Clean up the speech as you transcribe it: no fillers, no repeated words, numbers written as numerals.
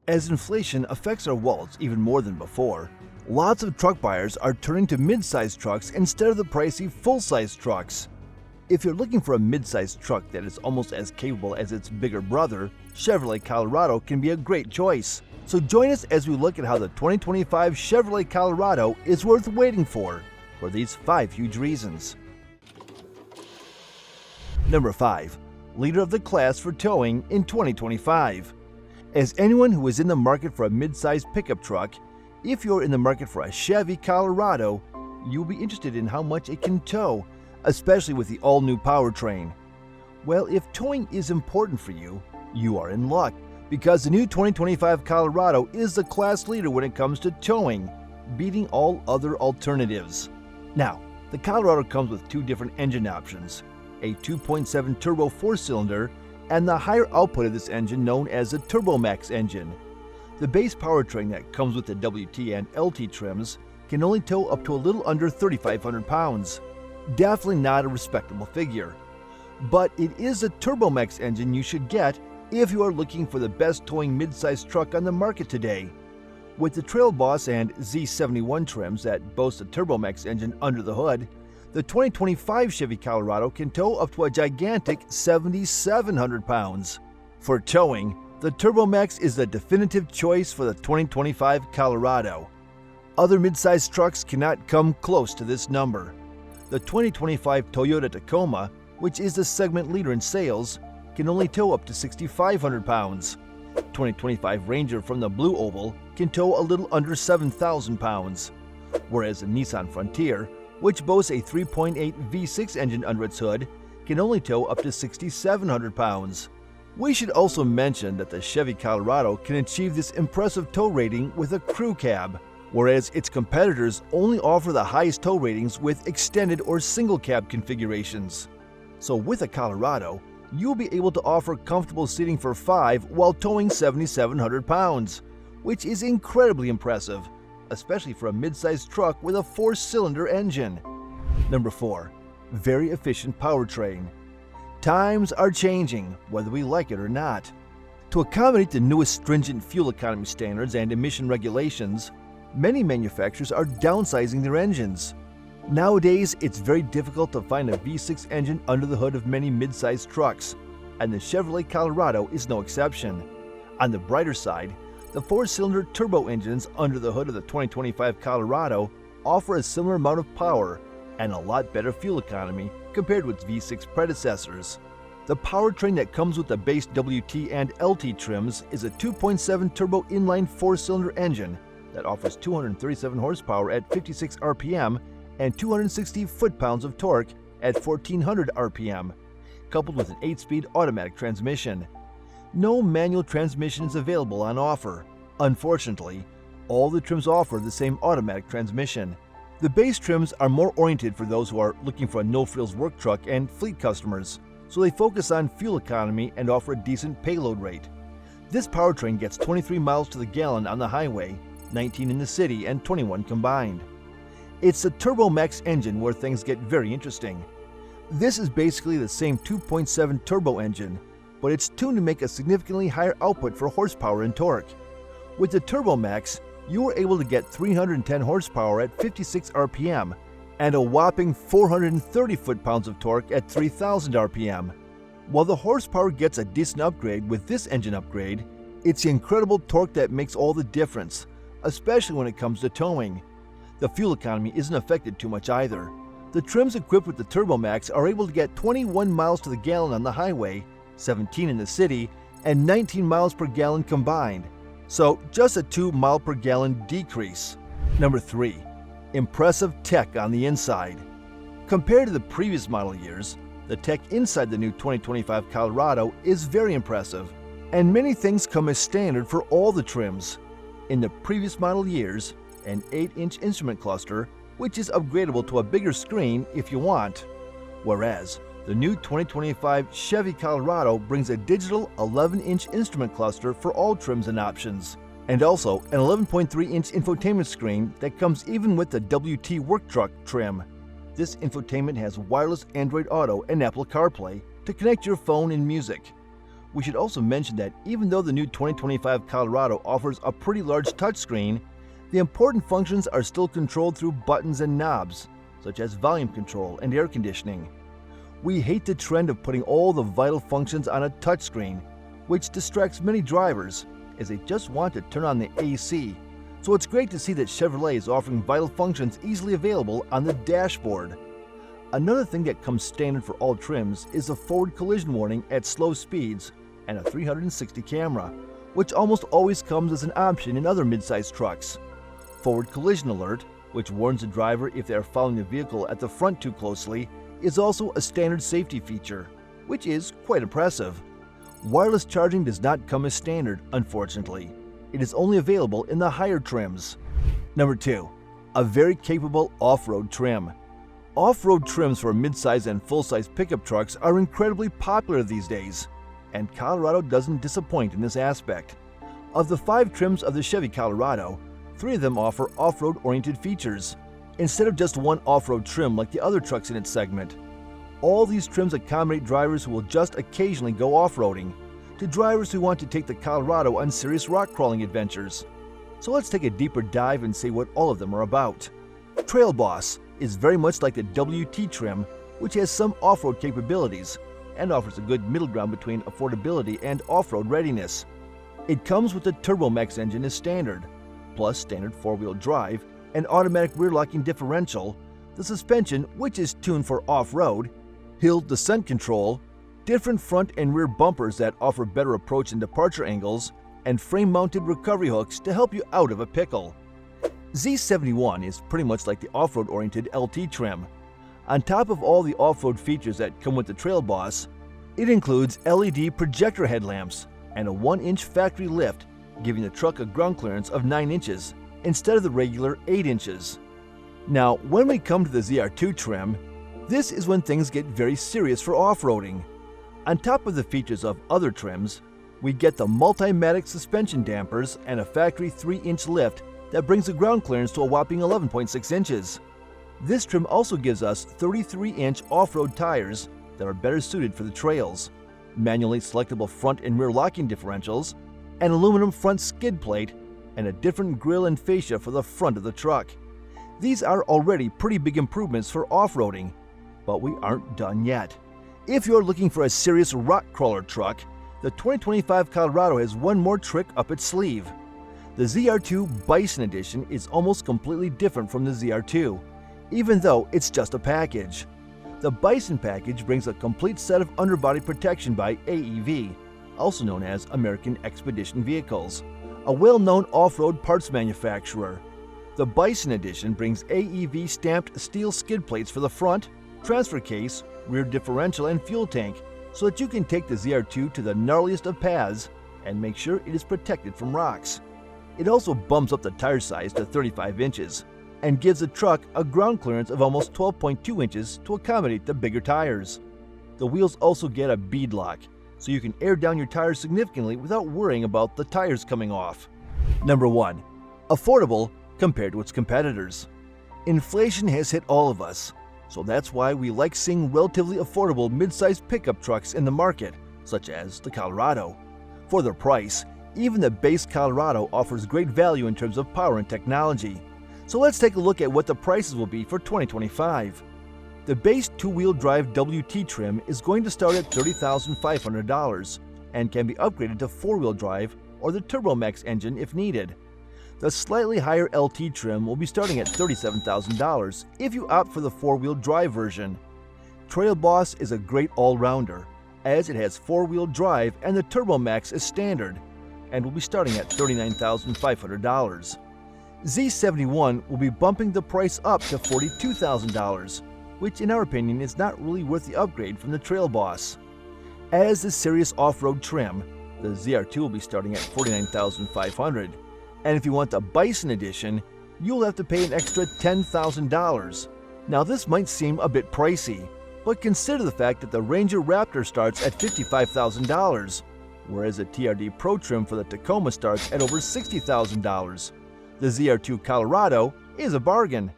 As inflation affects our wallets even more than before, lots of truck buyers are turning to mid-sized trucks instead of the pricey full-size trucks. If you're looking for a mid-sized truck that is almost as capable as its bigger brother, Chevrolet Colorado can be a great choice. So join us as we look at how the 2025 Chevrolet Colorado is worth waiting for these 5 huge reasons. Number 5. Leader of the class for towing in 2025. As anyone who is in the market for a mid-sized pickup truck, if you're in the market for a Chevy Colorado, you'll be interested in how much it can tow, especially with the all-new powertrain. Well, if towing is important for you, you are in luck, because the new 2025 Colorado is the class leader when it comes to towing, beating all other alternatives. Now, the Colorado comes with 2 different engine options, a 2.7 turbo 4-cylinder and the higher output of this engine known as the Turbo Max engine. The base powertrain that comes with the WT and LT trims can only tow up to a little under 3,500 pounds. Definitely not a respectable figure. But it is the Turbo Max engine you should get if you are looking for the best towing mid-sized truck on the market today. With the Trail Boss and Z71 trims that boast a Turbo Max engine under the hood, the 2025 Chevy Colorado can tow up to a gigantic 7,700 pounds. For towing, the Turbo Max is the definitive choice for the 2025 Colorado. Other mid-sized trucks cannot come close to this number. The 2025 Toyota Tacoma, which is the segment leader in sales, can only tow up to 6,500 pounds. 2025 Ranger from the Blue Oval can tow a little under 7,000 pounds, whereas the Nissan Frontier, which boasts a 3.8 V6 engine under its hood, can only tow up to 6,700 pounds. We should also mention that the Chevy Colorado can achieve this impressive tow rating with a crew cab, whereas its competitors only offer the highest tow ratings with extended or single cab configurations. So with a Colorado, you'll be able to offer comfortable seating for 5 while towing 7,700 pounds, which is incredibly impressive, especially for a mid-sized truck with a 4-cylinder engine. Number 4. Very efficient powertrain. Times are changing, whether we like it or not. To accommodate the newest stringent fuel economy standards and emission regulations, many manufacturers are downsizing their engines. Nowadays, it's very difficult to find a V6 engine under the hood of many mid-sized trucks, and the Chevrolet Colorado is no exception. On the brighter side, the 4-cylinder turbo engines under the hood of the 2025 Colorado offer a similar amount of power and a lot better fuel economy compared with V6 predecessors. The powertrain that comes with the base WT and LT trims is a 2.7 turbo inline 4-cylinder engine that offers 237 horsepower at 56 RPM and 260 foot-pounds of torque at 1,400 RPM, coupled with an 8-speed automatic transmission. No manual transmission is available on offer. Unfortunately, all the trims offer the same automatic transmission. The base trims are more oriented for those who are looking for a no-frills work truck and fleet customers, so they focus on fuel economy and offer a decent payload rate. This powertrain gets 23 miles to the gallon on the highway, 19 in the city, and 21 combined. It's the Turbo Max engine where things get very interesting. This is basically the same 2.7 turbo engine, but it's tuned to make a significantly higher output for horsepower and torque. With the Turbo Max, you are able to get 310 horsepower at 56 RPM and a whopping 430 foot-pounds of torque at 3,000 RPM. While the horsepower gets a decent upgrade with this engine upgrade, it's the incredible torque that makes all the difference, especially when it comes to towing. The fuel economy isn't affected too much either. The trims equipped with the Turbo Max are able to get 21 miles to the gallon on the highway, 17 in the city, and 19 miles per gallon combined. So just a 2 mile per gallon decrease. Number 3. Impressive tech on the inside. Compared to the previous model years, the tech inside the new 2025 Colorado is very impressive, and many things come as standard for all the trims. In the previous model years, an 8-inch instrument cluster, which is upgradable to a bigger screen if you want, whereas the new 2025 Chevy Colorado brings a digital 11-inch instrument cluster for all trims and options, and also an 11.3-inch infotainment screen that comes even with the WT work truck trim. This infotainment has wireless Android Auto and Apple CarPlay to connect your phone and music. We should also mention that even though the new 2025 Colorado offers a pretty large touchscreen, the important functions are still controlled through buttons and knobs, such as volume control and air conditioning. We hate the trend of putting all the vital functions on a touchscreen, which distracts many drivers as they just want to turn on the AC. So it's great to see that Chevrolet is offering vital functions easily available on the dashboard. Another thing that comes standard for all trims is a forward collision warning at slow speeds and a 360 camera, which almost always comes as an option in other midsize trucks. Forward collision alert, which warns the driver if they are following the vehicle at the front too closely, is also a standard safety feature, which is quite impressive. Wireless charging does not come as standard, unfortunately. It is only available in the higher trims. Number 2. A very capable off-road trim. Off-road trims for midsize and full-size pickup trucks are incredibly popular these days, and Colorado doesn't disappoint in this aspect. Of the 5 trims of the Chevy Colorado, 3 of them offer off-road oriented features, instead of just one off-road trim like the other trucks in its segment. All these trims accommodate drivers who will just occasionally go off-roading, to drivers who want to take the Colorado on serious rock crawling adventures. So let's take a deeper dive and see what all of them are about. Trail Boss is very much like the WT trim, which has some off-road capabilities and offers a good middle ground between affordability and off-road readiness. It comes with the TurboMax engine as standard, plus standard 4-wheel drive, an automatic rear-locking differential, the suspension, which is tuned for off-road, hill descent control, different front and rear bumpers that offer better approach and departure angles, and frame-mounted recovery hooks to help you out of a pickle. Z71 is pretty much like the off-road-oriented LT trim. On top of all the off-road features that come with the Trail Boss, it includes LED projector headlamps and a 1-inch factory lift, giving the truck a ground clearance of 9 inches instead of the regular 8 inches. Now, when we come to the ZR2 trim, this is when things get very serious for off-roading. On top of the features of other trims, we get the Multimatic suspension dampers and a factory 3-inch lift that brings the ground clearance to a whopping 11.6 inches. This trim also gives us 33-inch off-road tires that are better suited for the trails, manually selectable front and rear locking differentials, an aluminum front skid plate, and a different grille and fascia for the front of the truck. These are already pretty big improvements for off-roading, but we aren't done yet. If you're looking for a serious rock crawler truck, the 2025 Colorado has one more trick up its sleeve. The ZR2 Bison Edition is almost completely different from the ZR2, even though it's just a package. The Bison package brings a complete set of underbody protection by AEV, also known as American Expedition Vehicles, a well-known off-road parts manufacturer. The Bison Edition brings AEV stamped steel skid plates for the front, transfer case, rear differential, and fuel tank, so that you can take the ZR2 to the gnarliest of paths and make sure it is protected from rocks. It also bumps up the tire size to 35 inches and gives the truck a ground clearance of almost 12.2 inches to accommodate the bigger tires. The wheels also get a bead lock, so you can air down your tires significantly without worrying about the tires coming off. Number 1. Affordable compared to its competitors. Inflation has hit all of us, so that's why we like seeing relatively affordable mid-sized pickup trucks in the market, such as the Colorado. For their price, even the base Colorado offers great value in terms of power and technology. So let's take a look at what the prices will be for 2025. The base 2-wheel drive WT trim is going to start at $30,500 and can be upgraded to 4-wheel drive or the TurboMax engine if needed. The slightly higher LT trim will be starting at $37,000 if you opt for the 4-wheel drive version. Trail Boss is a great all-rounder, as it has 4-wheel drive and the TurboMax is standard, and will be starting at $39,500. Z71 will be bumping the price up to $42,000, which in our opinion is not really worth the upgrade from the Trail Boss. As the serious off-road trim, the ZR2 will be starting at $49,500, and if you want the Bison Edition, you'll have to pay an extra $10,000. Now this might seem a bit pricey, but consider the fact that the Ranger Raptor starts at $55,000, whereas the TRD Pro trim for the Tacoma starts at over $60,000. The ZR2 Colorado is a bargain.